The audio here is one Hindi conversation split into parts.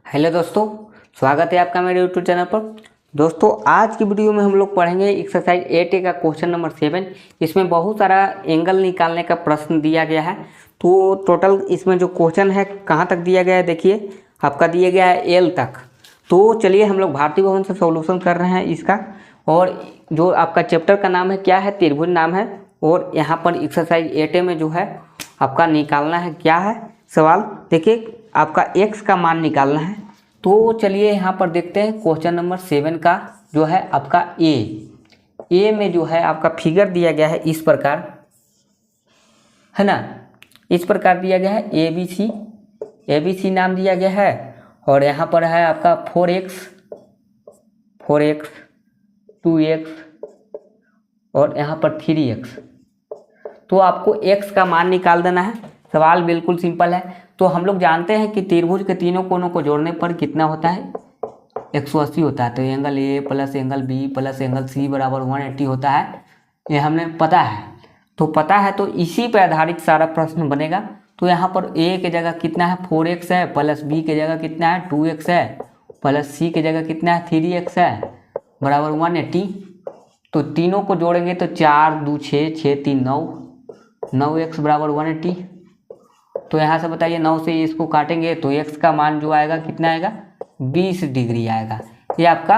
हेलो दोस्तों, स्वागत है आपका मेरे यूट्यूब चैनल पर। दोस्तों आज की वीडियो में हम लोग पढ़ेंगे एक्सरसाइज 8A का क्वेश्चन नंबर 7। इसमें बहुत सारा एंगल निकालने का प्रश्न दिया गया है। तो टोटल इसमें जो क्वेश्चन है कहाँ तक दिया गया है, देखिए आपका दिया गया है एल तक। तो चलिए हम लोग भारती भवन से सॉल्यूशन कर रहे हैं इसका। और जो आपका चैप्टर का नाम है क्या है, त्रिभुज नाम है। और यहाँ पर एक्सरसाइज 8A में जो है आपका निकालना है क्या है सवाल, देखिए आपका x का मान निकालना है। तो चलिए यहाँ पर देखते हैं क्वेश्चन नंबर 7 का जो है आपका ए में जो है आपका फिगर दिया गया है इस प्रकार, है ना। इस प्रकार दिया गया है ABC नाम दिया गया है। और यहाँ पर है आपका 4x 2x और यहाँ पर 3x। तो आपको x का मान निकाल देना है। सवाल बिल्कुल सिंपल है। तो हम लोग जानते हैं कि त्रिभुज के तीनों कोनों को जोड़ने पर कितना होता है, 180 होता है। तो angle a plus angle b plus angle c बराबर 180 होता है, ये हमें पता है। तो इसी पर आधारित सारा प्रश्न बनेगा। तो यहाँ पर ए के जगह कितना है 4x है, प्लस बी के जगह कितना है 2x है, प्लस सी के जगह कितना है 3x है बराबर 180। तो तीनों को जोड़ेंगे तो 4 2 6 6 3 9, 9x बराबर 180। तो यहाँ से बताइए 9 से इसको काटेंगे तो x का मान जो आएगा कितना आएगा, 20 डिग्री आएगा। ये आपका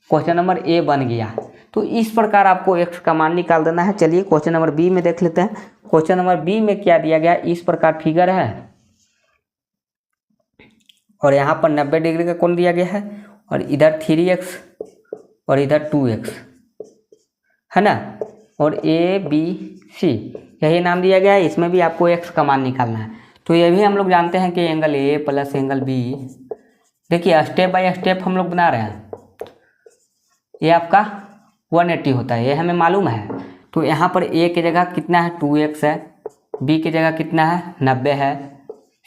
क्वेश्चन नंबर ए बन गया। तो इस प्रकार आपको x का मान निकाल देना है। चलिए क्वेश्चन नंबर बी में देख लेते हैं। क्वेश्चन नंबर बी में क्या दिया गया, इस प्रकार फिगर है और यहाँ पर 90 डिग्री का कोण दिया गया है और इधर 3x और इधर 2x, है ना। और ABC यही नाम दिया गया है। इसमें भी आपको x का मान निकालना है। तो ये भी हम लोग जानते हैं कि angle a plus angle b, देखिए स्टेप बाय स्टेप हम लोग बना रहे हैं। ये आपका 180 होता है, ये हमें मालूम है। तो यहाँ पर a की जगह कितना है 2x है, b की जगह कितना है 90 है,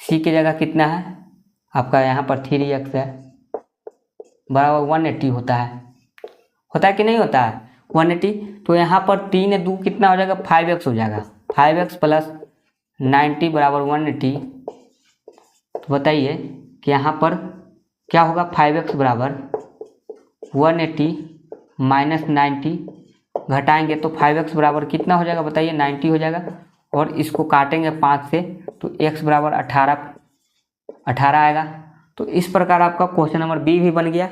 c की जगह कितना है आपका यहाँ पर 3x है बराबर 180 होता है कि नहीं होता है 180। तो यहाँ पर 3 2 कितना हो जाएगा 5x हो जाएगा, 5x प्लस 90 बराबर 180। तो बताइए कि यहाँ पर क्या होगा, 5x बराबर 180 माइनस 90 घटाएंगे तो 5x बराबर कितना हो जाएगा बताइए 90 हो जाएगा। और इसको काटेंगे 5 से तो x बराबर 18 आएगा। तो इस प्रकार आपका क्वेश्चन नंबर बी भी बन गया।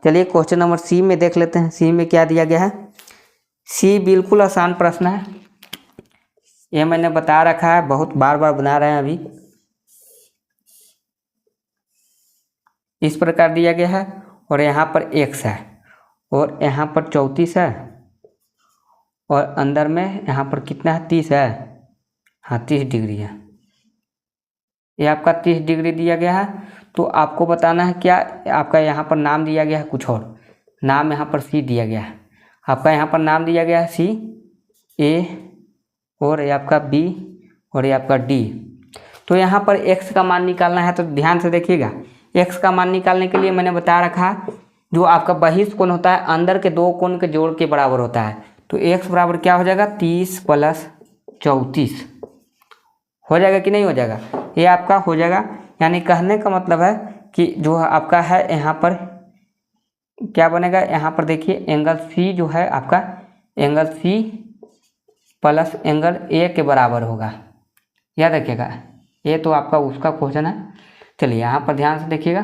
चलिए क्वेश्चन नंबर सी में देख लेते हैं। सी में क्या दिया गया है, सी बिल्कुल आसान प्रश्न है, ये मैंने बता रखा है, बहुत बार बना रहे हैं अभी। इस प्रकार दिया गया है और यहाँ पर x है और यहाँ पर 34 है और अंदर में यहाँ पर कितना है 30 है, हाँ 30 डिग्री है। ये आपका 30 डिग्री दिया गया है। तो आपको बताना है क्या, आपका यहाँ पर नाम दिया गया है कुछ और, नाम यहाँ पर सी दिया गया है। आपका यहाँ पर नाम दिया गया है सी, ए और ये आपका बी और ये आपका डी। तो यहाँ पर x का मान निकालना है। तो ध्यान से देखिएगा, x का मान निकालने के लिए मैंने बता रखा है जो आपका बहिष्ठ कोण होता है अंदर के दो कोण के जोड़ के बराबर होता है। तो x बराबर क्या हो जाएगा 30 प्लस 34 हो जाएगा कि नहीं हो जाएगा, ये आपका हो जाएगा। यानी कहने का मतलब है कि जो आपका है यहाँ पर क्या बनेगा, यहाँ पर देखिए एंगल सी जो है आपका angle c plus angle a के बराबर होगा, याद रखिएगा। ये तो आपका उसका क्वेश्चन है। चलिए यहाँ पर ध्यान से देखिएगा,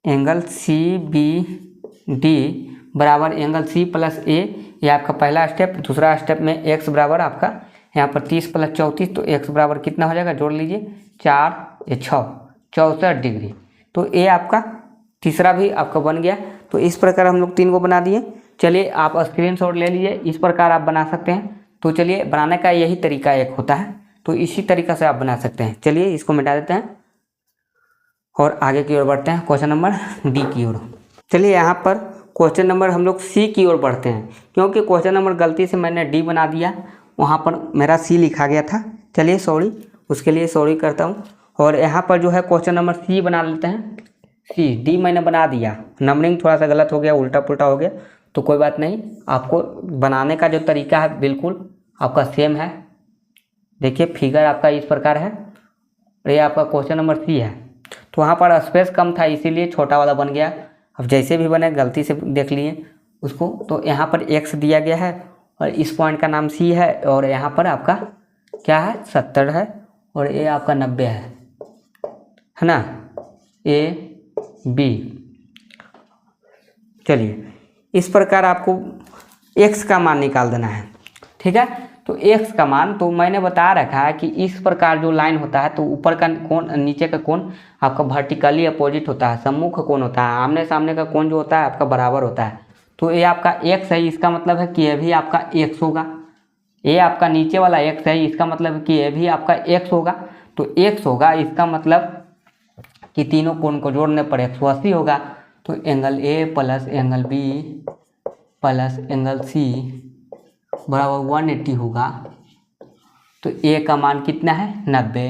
एंगल सी बी डी बराबर एंगल सी प्लस ए, ये आपका पहला स्टेप। दूसरा स्टेप में x बराबर आपका यहाँ पर 30 प्लस 34, तो x बराबर कितना हो जाएगा, जोड़ लीजिए 4 या 6 64 डिग्री। तो ये आपका तीसरा भी आपका बन गया। तो इस प्रकार हम लोग 3 को बना दिए। चलिए आप स्क्रीनशॉट ले लीजिए, इस प्रकार आप बना सकते हैं। तो चलिए बनाने का यही तरीका एक होता है, तो इसी तरीका से आप बना सकते हैं। चलिए इसको मिटा देते हैं और आगे की ओर बढ़ते हैं, क्वेश्चन नंबर डी की ओर। चलिए यहाँ पर क्वेश्चन नंबर हम लोग सी की ओर बढ़ते हैं, क्योंकि क्वेश्चन नंबर गलती से मैंने डी बना दिया, वहाँ पर मेरा सी लिखा गया था। चलिए सॉरी, उसके लिए सॉरी करता हूँ। और यहाँ पर जो है क्वेश्चन नंबर सी बना लेते हैं। सी डी मैंने बना दिया, नंबरिंग थोड़ा सा गलत हो गया, उल्टा पुल्टा हो गया, तो कोई बात नहीं। आपको बनाने का जो तरीका है बिल्कुल आपका सेम है। देखिए फिगर आपका इस प्रकार है और ये आपका क्वेश्चन नंबर सी है। तो वहाँ पर स्पेस कम था इसीलिए छोटा वाला बन गया। अब जैसे भी बने गलती से देख लिए उसको। तो यहाँ पर x दिया गया है और इस पॉइंट का नाम c है और यहाँ पर आपका क्या है 70 है और ये आपका 90 है ना, a b। चलिए इस प्रकार आपको x का मान निकाल देना है, ठीक है। तो x का मान तो मैंने बता रखा है कि इस प्रकार जो लाइन होता है तो ऊपर का कोण नीचे का कोण आपका वर्टिकली अपोजिट होता है, सम्मुख कोण होता है, आमने सामने का कोण जो होता है आपका बराबर होता है। तो ये आपका x है, इसका मतलब है कि ये भी आपका x होगा। ये आपका नीचे वाला x है, इसका मतलब है कि ये भी आपका x होगा। तो x होगा, इसका मतलब कि तीनों कोण को जोड़ने पर 180 होगा। तो angle A plus angle B plus angle C बराबर 180 होगा। तो A का मान कितना है 90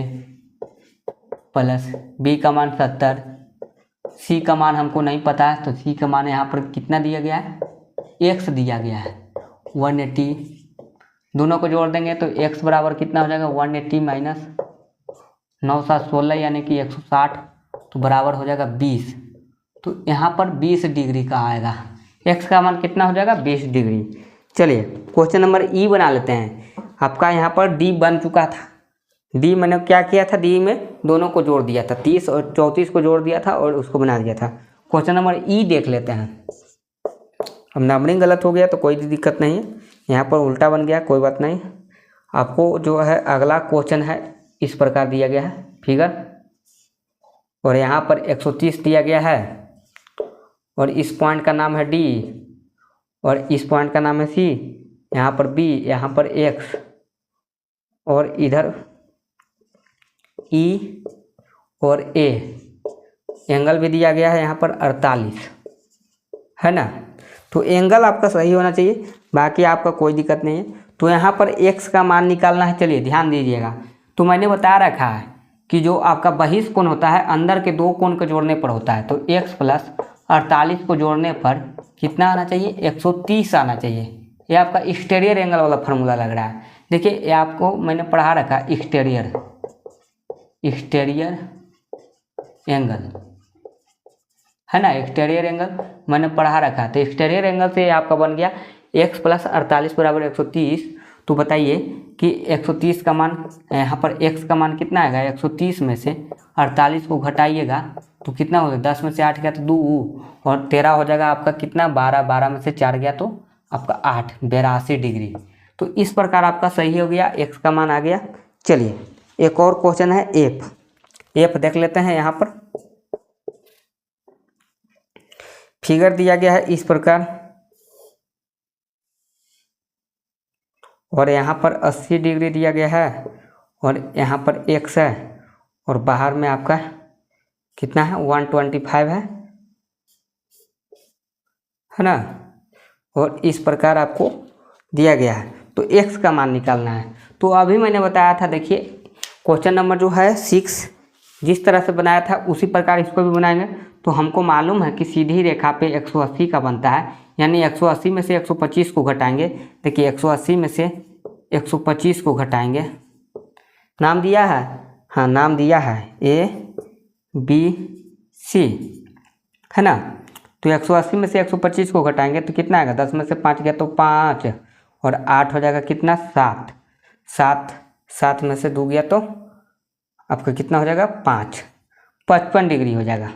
प्लस B का मान 70, C का मान हमको नहीं पता है तो C का मान यहाँ पर कितना दिया गया है x दिया गया है 180। दोनों को जोड़ देंगे तो x बराबर कितना हो जाएगा 180 माइनस 9 7 16 यानी कि 160, तो बराबर हो जाएगा 20। तो यहाँ पर 20 डिग्री का आएगा, x का मान कितना हो जाएगा 20 डिग्री। चलिए क्वेश्चन नंबर ई बना लेते हैं। आपका यहाँ पर डी बन चुका था। डी मैंने क्या किया था, डी में दोनों को जोड़ दिया था, 30 और 34 को जोड़ दिया था और उसको बना दिया था। क्वेश्चन नंबर ई देख लेते हैं। अब नंबरिंग गलत हो गया तो कोई दिक्कत नहीं है, यहाँ पर उल्टा बन गया कोई बात नहीं। आपको जो है अगला क्वेश्चन है इस प्रकार दिया गया है फिगर, और यहाँ पर 130 दिया गया है और इस पॉइंट का नाम है डी और इस पॉइंट का नाम है सी, यहाँ पर बी, यहाँ पर एक्स और इधर ई और ए। एंगल भी दिया गया है यहाँ पर 48 है ना। तो एंगल आपका सही होना चाहिए, बाकी आपका कोई दिक्कत नहीं है। तो यहाँ पर x का मान निकालना है। चलिए ध्यान दीजिएगा, तो मैंने बता रखा है कि जो आपका बहिष्ठ कोण होता है अंदर के दो कोण को जोड़ने पर होता है। तो x प्लस 48 को जोड़ने पर कितना आना चाहिए 130 आना चाहिए। ये आपका एक्सटीरियर एंगल वाला फार्मूला लग रहा है। देखिए ये आपको मैंने पढ़ा रखा है एक्सटीरियर एंगल है ना, एक्सटीरियर एंगल मैंने पढ़ा रखा है। तो एक्सटीरियर एंगल से आपका बन गया x प्लस 48 बराबर 130। तो बताइए कि 130 का मान यहाँ पर x का मान कितना आएगा, 130 में से 48 को घटाइएगा तो कितना होगा, 10 में से 8 गया तो 2 और 13 हो जाएगा आपका कितना 12, 12 में से 4 गया तो आपका 8, 82 डिग्री। तो इस प्रकार आपका सही हो गया, x का मान आ गया। चलिए एक और क्वेश्चन है एफ देख लेते हैं। यहाँ पर फिगर दिया गया है इस प्रकार और यहाँ पर 80 डिग्री दिया गया है और यहाँ पर x है और बाहर में आपका कितना है 125 है ना। और इस प्रकार आपको दिया गया है। तो x का मान निकालना है। तो अभी मैंने बताया था, देखिए क्वेश्चन नंबर जो है 6 जिस तरह से बनाया था उसी प्रकार इसको भी बनाएंगे। तो हमको मालूम है कि सीधी रेखा पे 180 का बनता है, यानी 180 में से 125 को घटाएंगे। देखिए 180 में से 125 को घटाएंगे, नाम दिया है, हाँ नाम दिया है ABC है ना। तो 180 में से 125 को घटाएंगे तो कितना आएगा, 10 में से 5 गया तो 5 और 8 हो जाएगा कितना 7, 7 में से 2 गया तो आपका कितना हो जाएगा 5, 55 डिग्री हो जाएगा।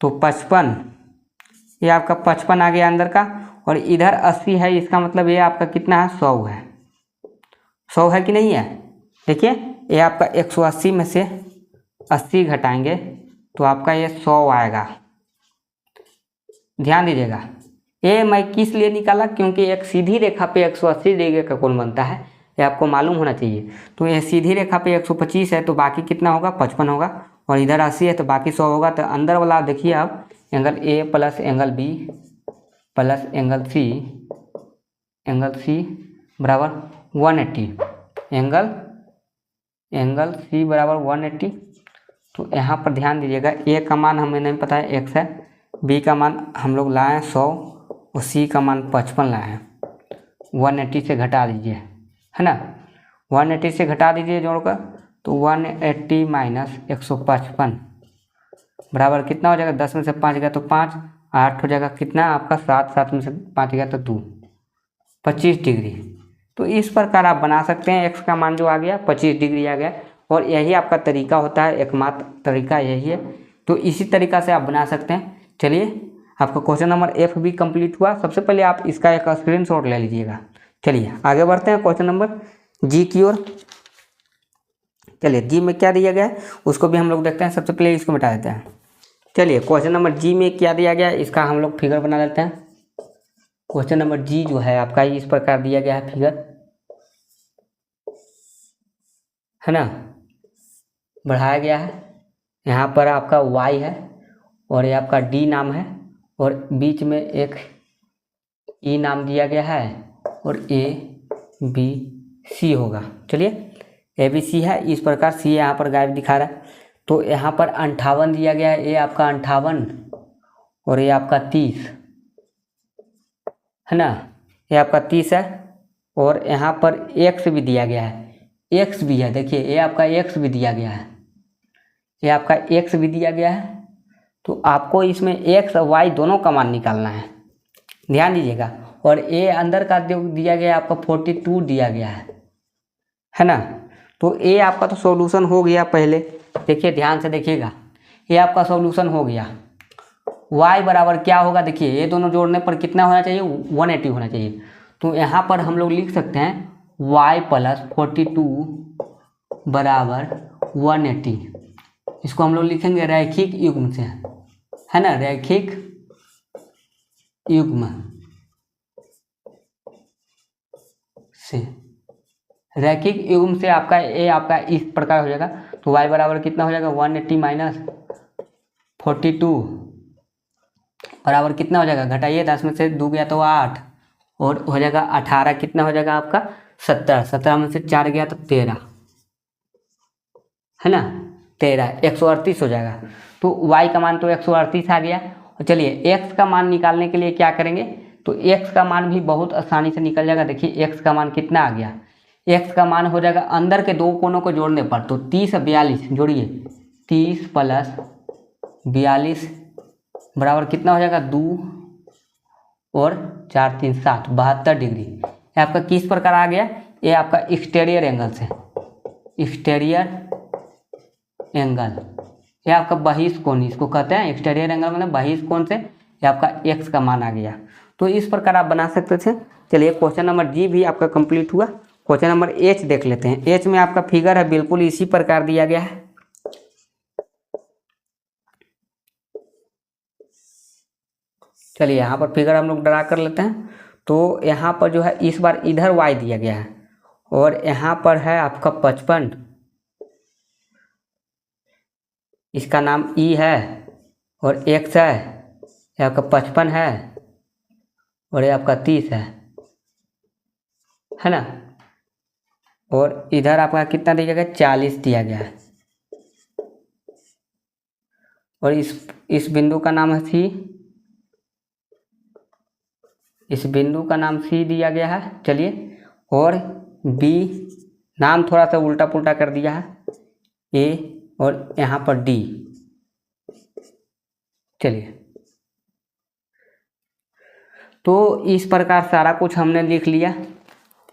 तो 55, ये आपका 55 आ गया अंदर का और इधर 80 है, इसका मतलब ये आपका कितना है 100 है। 100 है कि नहीं है। देखिए ये आपका 180 में से 80 घटाएंगे तो आपका ये 100 आएगा। ध्यान दीजिएगा, ये मैं किस लिए निकाला, क्योंकि एक सीधी रेखा पे 180 डिग्री का कोण बनता है, ये आपको मालूम होना चाहिए। तो ये सीधी रेखा पे 125 है तो बाकी कितना होगा 55 होगा और इधर 80 है तो बाकी 100 होगा। तो अंदर वाला देखिए आप, angle a plus angle b plus angle c बराबर 180, एंगल सी बराबर 180। तो यहाँ पर ध्यान दीजिएगा, ए का मान हमें नहीं पता है x है, बी का मान हम लोग लाए हैं 100 और सी का मान 55 लाए हैं। 180 से घटा दीजिए है ना, 180 से घटा दीजिए जोड़कर, तो 180 माइनस 155 बराबर कितना हो जाएगा, 10 में से 5 गया तो 5, 8 हो जाएगा कितना आपका 7, 7 में से 5 गया तो 2, 25 डिग्री। तो इस प्रकार आप बना सकते हैं, x का मान जो आ गया 25 डिग्री आ गया, और यही आपका तरीका होता है, एकमात्र तरीका यही है। तो इसी तरीका से आप बना सकते हैं। चलिए आपका क्वेश्चन नंबर F भी कंप्लीट हुआ। सबसे पहले आप इसका एक स्क्रीनशॉट ले लीजिएगा। चलिए आगे बढ़ते हैं क्वेश्चन नंबर G की ओर। चलिए G में क्या दिया गया है उसको भी हम लोग देखते हैं। सबसे पहले इसको मिटा देते हैं। चलिए क्वेश्चन नंबर G में क्या दिया गया है इसका हम लोग फिगर बना लेते हैं। क्वेश्चन नंबर G जो है आपका इस प्रकार दिया गया है फिगर, है ना, बढ़ाया गया है। यहाँ पर आपका y है और ये आपका D नाम है, और बीच में एक E नाम दिया गया है, और ABC होगा। चलिए ABC है, इस प्रकार C यहाँ पर गायब दिखा रहा है। तो यहाँ पर 58 दिया गया है, ये आपका 58 और ये आपका 30 है ना, ये आपका 30 है। और यहाँ पर x भी दिया गया है, x भी है, देखिए ये आपका x भी दिया गया है, ये आपका x भी दिया गया है। तो आपको इसमें x और y दोनों का मान निकालना है, ध्यान दीजिएगा। और ये अंदर का दिया गया आपका 42 दिया गया है ना। तो ये आपका तो सॉल्यूशन हो गया पहले, देखिए ध्यान से देखिएगा, ये आपका सॉल्यूशन हो गया। y बराबर क्या होगा, देखिए ये दोनों जोड़ने पर कितना होना चाहिए, 180 होना चाहिए। तो यहाँ पर हम लोग लिख सकते हैं y प्लस 42 बराबर 180। इसको हम लोग लिखेंगे रैखिक युग्म से, है ना, रैखिक युग्म से, रैखिक युग्म से आपका ये आपका इस प्रकार हो जाएगा। तो y बराबर कितना हो जाएगा, 180 माइनस 42 बराबर कितना हो जाएगा, घटाइए 10 में से 2 गया तो 8, और हो जाएगा 18, कितना हो जाएगा आपका 70, 17 में से 4 गया तो 13, है ना, 13, 138 हो जाएगा। तो y का मान तो 138 आ गया। और चलिए x का मान निकालने के लिए क्या करेंगे, तो x का मान भी बहुत आसानी से निकल जाएगा। देखिए x का मान कितना आ गया, x का मान हो जाएगा अंदर के दो कोनों को जोड़ने पर, तो 30 और 42 जोड़िए, 30 प्लस 42 बराबर कितना हो जाएगा 2 और 4 3 7, 72 डिग्री। ये आपका किस प्रकार आ गया, ये आपका एक्सटीरियर एंगल से, एक्सटीरियर एंगल, ये आपका बहिष कोण इसको कहते हैं। एक्सटीरियर एंगल मतलब बहिष कोण से ये आपका x का मान आ गया। तो इस प्रकार आप बना सकते थे। चलिए क्वेश्चन नंबर G भी आपका कंप्लीट हुआ। क्वेश्चन नंबर H देख लेते हैं। H में आपका फिगर है बिल्कुल इसी प्रकार दिया गया है। चलिए यहाँ पर फिगर हम लोग ड्रा कर लेते हैं। तो यहाँ पर जो है इस बार इधर y दिया गया है, और यहाँ पर है आपका 55, इसका नाम E है, और x है, ये आपका 55 है, और ये आपका 30 है ना। और इधर आपका कितना दिया गया, 40 दिया गया है, और इस बिंदु का नाम है C, इस बिंदु का नाम C दिया गया है। चलिए, और B नाम थोड़ा सा उल्टा पुल्टा कर दिया है, A, और यहाँ पर D। चलिए, तो इस प्रकार सारा कुछ हमने लिख लिया,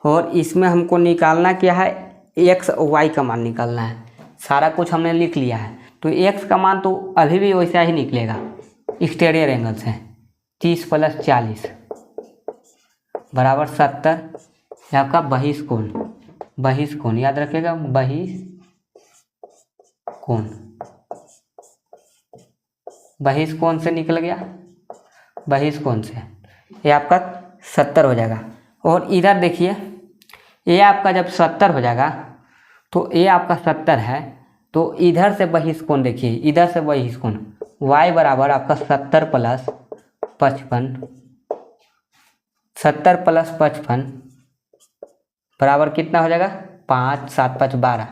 और इसमें हमको निकालना क्या है, x और y का मान निकालना है। सारा कुछ हमने लिख लिया है। तो x का मान तो अभी भी वैसा ही निकलेगा एक्सटीरियर एंगल से, 30 प्लस 40 बराबर 70, ये आपका बहिष कोण, बहिष कोण याद रखिएगा, बहिष कोण, बहिष कोण से निकल गया, बहिष कोण से ये आपका 70 हो जाएगा। और इधर देखिए ये आपका जब 70 हो जाएगा, तो ये आपका 70 है, तो इधर से बहिष कोण देखिए, इधर से बहिष कोण y बराबर आपका 70 प्लस 55, 70 प्लस 55 बराबर कितना हो जाएगा, 5 7 5 12,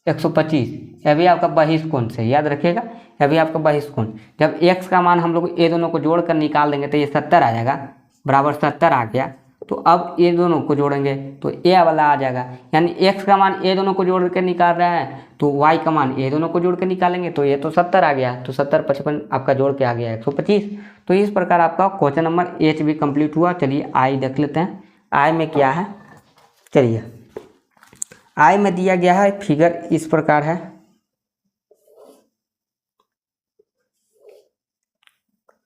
125। यह भी आपका बहिष कोण से, याद रखिएगा, यह भी आपका बहिष कोण। जब x का मान हम लोग ये दोनों को जोड़ कर निकाल देंगे तो ये 70 आ जाएगा, बराबर 70 आ गया। तो अब ये दोनों को जोड़ेंगे तो ए वाला आ जाएगा, यानी x का मान ए दोनों को जोड़ के निकाल रहा है तो y का मान ए दोनों को जोड़ के निकालेंगे, तो ये तो 70 आ गया, तो 70 55 आपका जोड़ के आ गया 125। तो इस प्रकार आपका क्वेश्चन नंबर एच भी कंप्लीट हुआ। चलिए आई देख लेते हैं, आई में क्या है। चलिए आई में दिया गया है फिगर इस प्रकार है।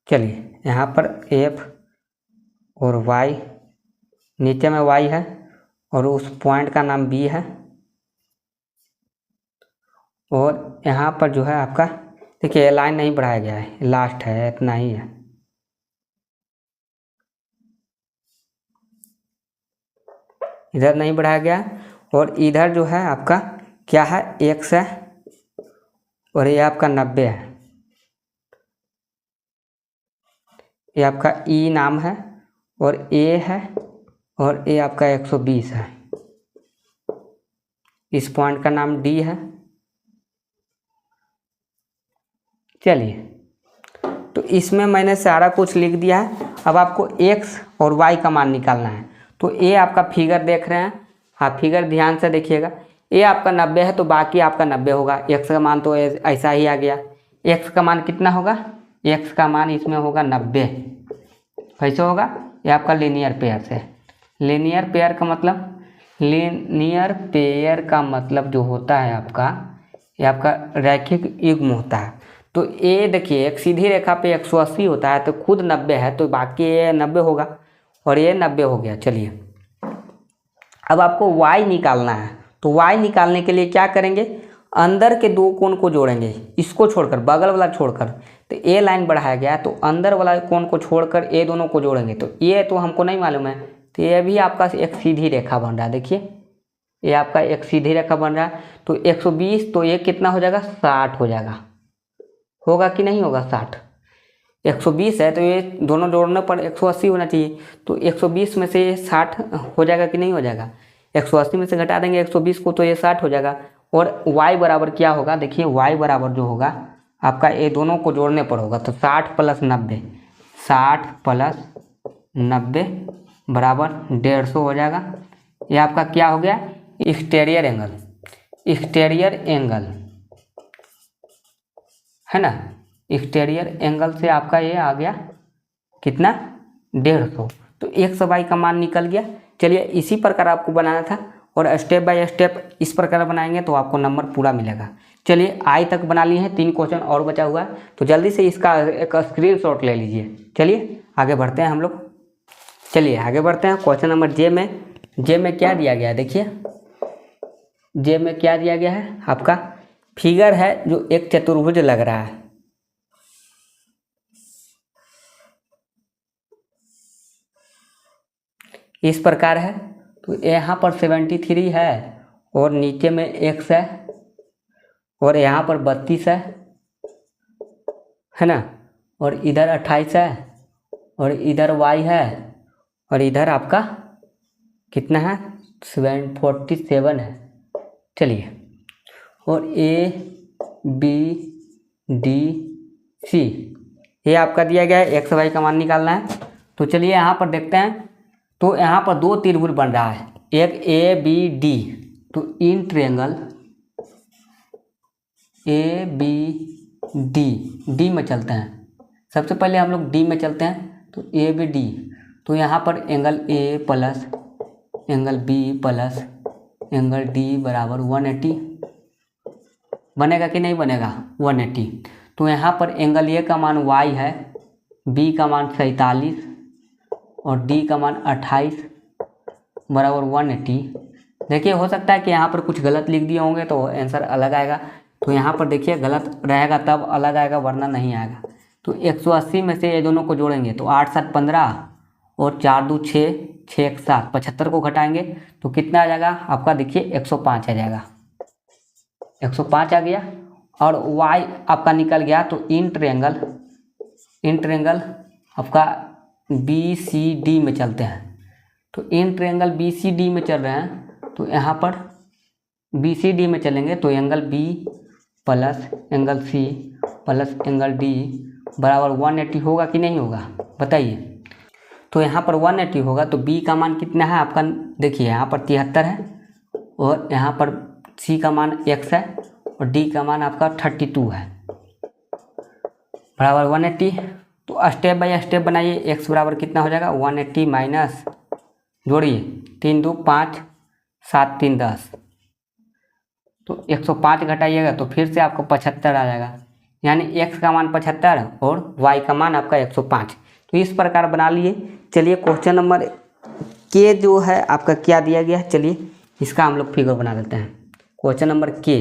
चलिए यहाँ पर एफ और वाई, नीचे में वाई है और उस पॉइंट का नाम बी है, और यहाँ पर जो है आपका देखिए लाइन नहीं बढ़ाया गया है, लास्ट है, इतना ही है। इधर नहीं बढ़ाया गया, और इधर जो है आपका क्या है x है, और ये आपका 90 है, ये आपका ई नाम है, और ए है, और ए आपका 120 है। इस पॉइंट का नाम डी है। चलिए तो इसमें मैंने सारा कुछ लिख दिया है। अब आपको x और y का मान निकालना है। तो ए आपका फिगर देख रहे हैं, हाँ फिगर ध्यान से देखिएगा, ए आपका 90 है तो बाकी आपका 90 होगा। x का मान तो ऐसा ही आ गया। x का मान कितना होगा, x का मान इसमें होगा 90। कैसे होगा, ये आपका लीनियर पेयर से। लीनियर पेयर का मतलब जो होता है आपका, ये आपका रैखिक युग्म होता है। तो ए देखिए एक सीधी रेखा पे 180 होता है, तो खुद 90 है तो बाकी ये 90 होगा, और ये 90 हो गया। चलिए अब आपको y निकालना है। तो y निकालने के लिए क्या करेंगे, अंदर के दो कोण को जोड़ेंगे, इसको छोड़कर, बगल वाला छोड़कर। तो ए लाइन बढ़ाया गया तो अंदर वाला कोण को छोड़कर ए दोनों को जोड़ेंगे। तो ये तो हमको नहीं मालूम है, तो ये भी आपका एक सीधी रेखा बन रहा है। देखिए ये आपका एक सीधी रेखा बन रहा है। तो 120, तो ये कितना हो जाएगा, 60 हो जाएगा। होगा कि नहीं होगा 60, 120 है तो ये दोनों जोड़ने पर 180 होना चाहिए। तो 120 में से 60 हो जाएगा कि नहीं हो जाएगा, 180 में से घटा देंगे 120 को, तो ये 60 हो जाएगा। और y बराबर क्या होगा, देखिए y बराबर जो होगा आपका ये दोनों को जोड़ने पर होगा। तो 60 + 90, 60 + 90 बराबर 150 हो जाएगा। ये आपका क्या हो गया, एक्सटीरियर एंगल, एक्सटीरियर एंगल है ना। एक्सटीरियर एंगल से आपका ये आ गया कितना, 150। तो x y का मान निकल गया। चलिए इसी प्रकार आपको बनाना था, और स्टेप बाय स्टेप इस प्रकार बनाएंगे तो आपको नंबर पूरा मिलेगा। चलिए आई तक बना लिए हैं, 3 क्वेश्चन और बचा हुआ है, तो जल्दी से इसका एक स्क्रीनशॉट ले लीजिए। चलिए आगे बढ़ते हैं हम लोग। चलिए आगे बढ़ते हैं। क्वेश्चन नंबर जे में क्या दिया गया है, देखिए जे में क्या दिया गया है, आपका फिगर है जो एक चतुर्भुज लग रहा है। इस प्रकार है। तो यहाँ पर 73 है, और नीचे में x है, और यहाँ पर 32 है ना, और इधर 28 है, और इधर y है, और इधर आपका कितना है, 47 है। चलिए और a b d c ये आपका दिया गया है, x y का मान निकालना है। तो चलिए यहाँ पर देखते हैं। तो यहाँ पर 2 त्रिभुज बन रहा है, एक ए बी डी। तो इन ट्रायंगल ए बी डी में चलते हैं। सबसे पहले हम लोग डी में चलते हैं। तो ए बी डी, तो यहाँ पर angle a plus angle b plus angle d बराबर 180 बनेगा कि नहीं बनेगा, 180। तो यहाँ पर एंगल ए का मान y है, बी का मान 47 और डी का मान 28 बराबर 180। देखिए हो सकता है कि यहाँ पर कुछ गलत लिख दिए होंगे तो आंसर अलग आएगा। तो यहाँ पर देखिए गलत रहेगा तब अलग आएगा, वरना नहीं आएगा। तो 180 में से ये दोनों को जोड़ेंगे तो 8 7 15 और 4 2 6 6 1 7 75 को घटाएंगे तो कितना आ जाएगा आपका, देखिए 105 आ जाएगा, 105 आ गया। और y आपका निकल गया। तो इन ट्रायंगल आपका बी सी डी में चलते हैं। तो इन ट्रायंगल बी सी डी में चल रहे हैं, तो यहाँ पर बी सी डी में चलेंगे तो angle b plus angle c plus angle d बराबर 180 होगा कि नहीं होगा, बताइए। तो यहाँ पर 180 होगा, तो बी का मान कितना है आपका, देखिए यहाँ पर 73 है और यहाँ पर सी का मान x है और डी का मान आपका 32 है बराबर 180। तो स्टेप बाय स्टेप बनाइए। x बराबर कितना हो जाएगा 180 माइनस, जोड़िए 3 2 5 7 3 10, तो 105 घटाइएगा तो फिर से आपको 75 आ जाएगा, यानी x का मान 75 और y का मान आपका 105। तो इस प्रकार बना लिए। चलिए क्वेश्चन नंबर के जो है आपका क्या दिया गया है, चलिए इसका हम लोग फिगर बना देते हैं। क्वेश्चन नंबर के,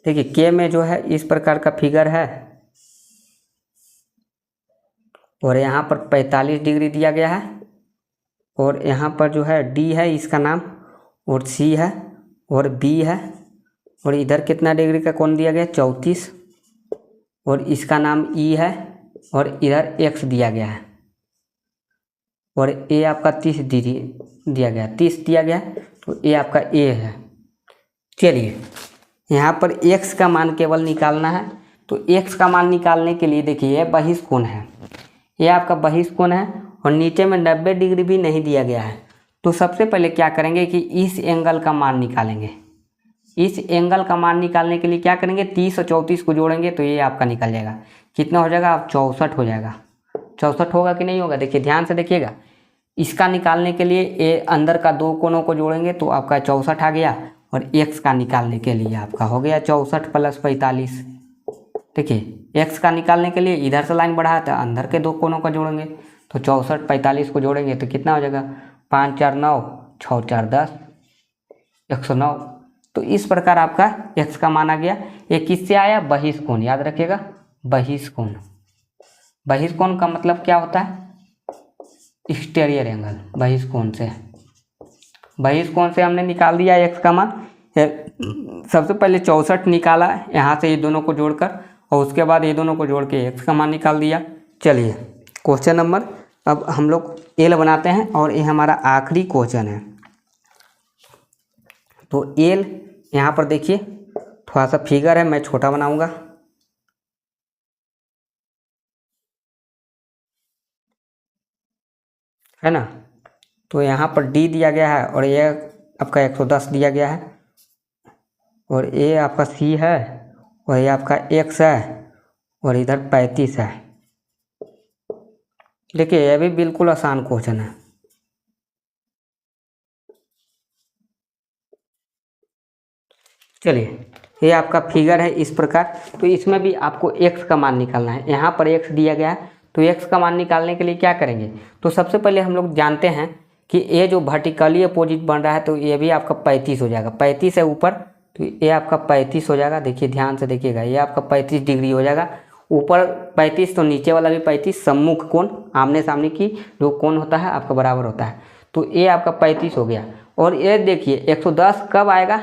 देखिए के में जो है इस प्रकार का फिगर है और यहाँ पर 45 डिग्री दिया गया है और यहाँ पर जो है डी है इसका नाम और सी है और बी है और इधर कितना डिग्री का कोण दिया गया 34 और इसका नाम ई है और इधर एक्स दिया गया है और ए आपका 30 डिग्री दिया गया, 30 दिया गया, तो ए आपका ए है। चलिए यहाँ पर x का मान केवल निकालना है। तो x का मान निकालने के लिए देखिए ये बहिष्कोण है, ये आपका बहिष्कोण है और नीचे में 90 डिग्री भी नहीं दिया गया है। तो सबसे पहले क्या करेंगे कि इस एंगल का मान निकालेंगे। इस एंगल का मान निकालने के लिए क्या करेंगे 30 और 34 को जोड़ेंगे तो ये आपका निकल जाएगा। कितना हो जाएगा आप 64 हो जाएगा। 64 होगा कि नहीं होगा, देखिए ध्यान से देखिएगा। इसका निकालने के लिए ये अंदर का दो कोनों को जोड़ेंगे तो आपका 64 आ गया और x का निकालने के लिए आपका हो गया 64 प्लस 45। देखिए x का निकालने के लिए इधर से लाइन बढ़ा था, अंदर के दो कोनों को जोड़ेंगे तो 64 45 को जोड़ेंगे तो कितना हो जाएगा 5 4 9 6 4 10 109। तो इस प्रकार आपका x का मान आ गया। ये किससे आया बहिष्कोण, याद रखिएगा बहिष्कोण। बहिष्कोण का मतलब क्या होता है एक्सटीरियर एंगल। बहिष्कोण से, बहिष्कोण से हमने निकाल दिया x का मान। सबसे पहले 64 निकाला यहाँ से ये दोनों को जोड़कर और उसके बाद ये दोनों को जोड़ के x का मान निकाल दिया। चलिए क्वेश्चन नंबर अब हम लोग एल बनाते हैं और ये हमारा आखिरी क्वेश्चन है। तो एल यहाँ पर देखिए थोड़ा सा फिगर है, मैं छोटा बनाऊंगा। है ना, तो यहाँ पर डी दिया गया है और ये आपका 110 दिया गया है और ये आपका सी है और ये आपका एक्स है और इधर 35 है। देखिए ये भी बिल्कुल आसान क्वेश्चन है। चलिए ये आपका फिगर है इस प्रकार। तो इसमें भी आपको x का मान निकालना है। यहाँ पर x दिया गया है तो x का मान निकालने के लिए क्या करेंगे, तो सबसे पहले हम लोग जानते हैं कि ये जो वर्टिकली अपोजिट बन रहा है तो ये भी आपका 35 हो जाएगा। 35 है ऊपर तो ये आपका 35 हो जाएगा। देखिए ध्यान से देखिएगा, ये आपका 35 डिग्री हो जाएगा। ऊपर 35 तो नीचे वाला भी 35। सम्मुख कोण, आमने सामने की जो कोण होता है आपका बराबर होता है। तो ये आपका 35 हो गया। और ये देखिए 110 कब आएगा,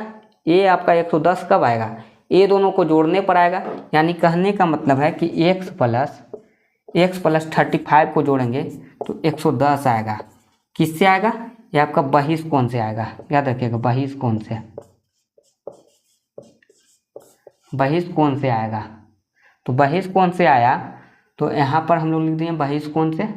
ये आपका 110 कब आएगा, ये दोनों को जोड़ने पर आएगा। यानी कहने का मतलब है कि x प्लस 35 को जोड़ेंगे तो 110 आएगा। किससे आएगा, ये आपका बहिष्कोण से आएगा। याद रखिएगा बहिष्कोण से, बहिष्कोण से आएगा। तो बहिष्कोण से आया तो यहाँ पर हम लोग लिख दिए बहिष्कोण से।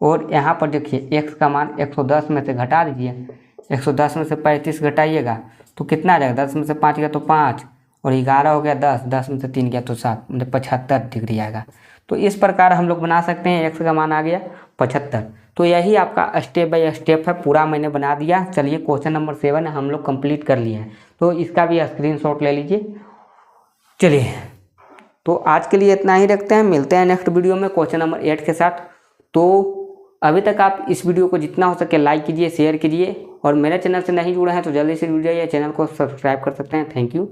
और यहाँ पर देखिए x का मान 110 में से घटा दीजिए। 110 में से 35 घटाइएगा तो कितना आ जाएगा, 10 में से 5 गया तो 5 और 11 हो गया 10, 10 में से 3 गया तो 7, मतलब 75 डिग्री आएगा। तो इस प्रकार हम लोग बना सकते हैं। x का मान आ गया 75। तो यही आपका स्टेप बाय स्टेप है, पूरा मैंने बना दिया। चलिए क्वेश्चन नंबर 7 हम लोग कंप्लीट कर लिए हैं, तो इसका भी स्क्रीनशॉट ले लीजिए। चलिए तो आज के लिए इतना ही रखते हैं, मिलते हैं नेक्स्ट वीडियो में क्वेश्चन नंबर 8 के साथ। तो अभी तक आप इस वीडियो को जितना हो सके लाइक कीजिए, शेयर कीजिए और मेरे चैनल से नहीं जुड़े हैं तो जल्दी से जुड़ जाइए, चैनल को सब्सक्राइब कर सकते हैं। Thank you.